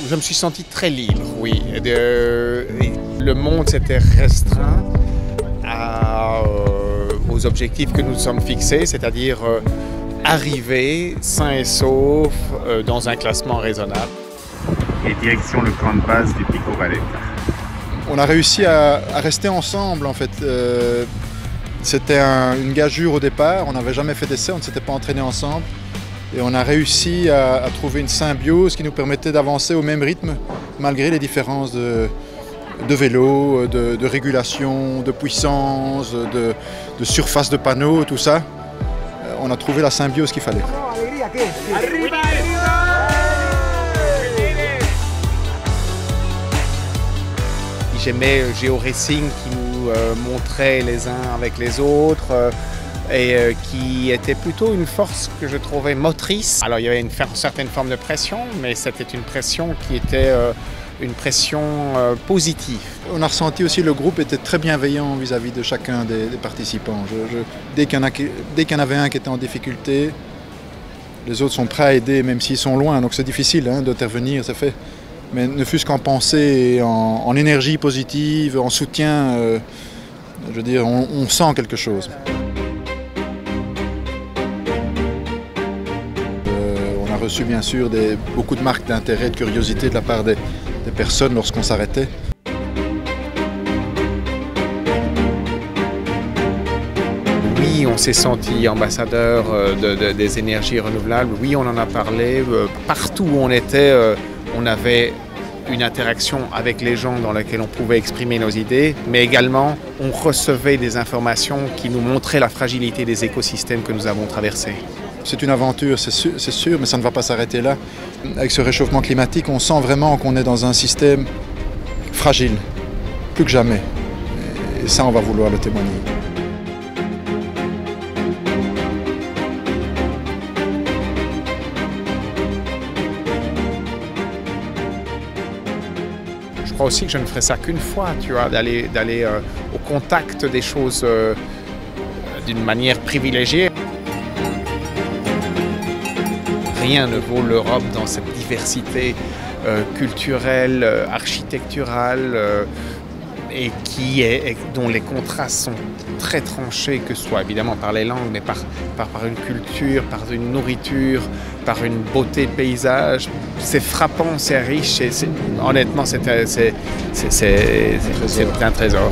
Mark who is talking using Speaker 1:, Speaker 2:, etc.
Speaker 1: Je me suis senti très libre, oui. Le monde s'était restreint aux objectifs que nous nous sommes fixés, c'est-à-dire arriver sain et sauf dans un classement raisonnable.
Speaker 2: Et direction le camp de base du Pico Valletta.
Speaker 3: On a réussi à rester ensemble en fait. C'était une gageure au départ, on n'avait jamais fait d'essai, on ne s'était pas entraîné ensemble. Et on a réussi à trouver une symbiose qui nous permettait d'avancer au même rythme malgré les différences de vélo, de régulation, de puissance, de surface de panneau, tout ça. On a trouvé la symbiose qu'il fallait.
Speaker 1: J'aimais le géoracing qui nous montrait les uns avec les autres et qui était plutôt une force que je trouvais motrice. Alors il y avait une certaine forme de pression, mais c'était une pression qui était une pression positive.
Speaker 3: On a ressenti aussi que le groupe était très bienveillant vis-à-vis de chacun des participants. Dès qu'il y en avait un qui était en difficulté, les autres sont prêts à aider même s'ils sont loin, donc c'est difficile d'intervenir, c'est fait. Mais ne fût-ce qu'en pensée, en énergie positive, en soutien, je veux dire, on sent quelque chose. On a reçu bien sûr beaucoup de marques d'intérêt, de curiosité de la part des personnes lorsqu'on s'arrêtait.
Speaker 1: Oui, on s'est senti ambassadeur des énergies renouvelables. Oui, on en a parlé. Partout où on était, on avait une interaction avec les gens dans laquelle on pouvait exprimer nos idées, mais également on recevait des informations qui nous montraient la fragilité des écosystèmes que nous avons traversés.
Speaker 3: C'est une aventure, c'est sûr, mais ça ne va pas s'arrêter là. Avec ce réchauffement climatique, on sent vraiment qu'on est dans un système fragile, plus que jamais. Et ça, on va vouloir le témoigner.
Speaker 1: Je crois aussi que je ne ferai ça qu'une fois, tu vois, d'aller au contact des choses d'une manière privilégiée. Rien ne vaut l'Europe dans cette diversité culturelle, architecturale et dont les contrastes sont très tranchés, que ce soit évidemment par les langues, mais par une culture, par une nourriture, par une beauté de paysage. C'est frappant, c'est riche et honnêtement c'est un trésor.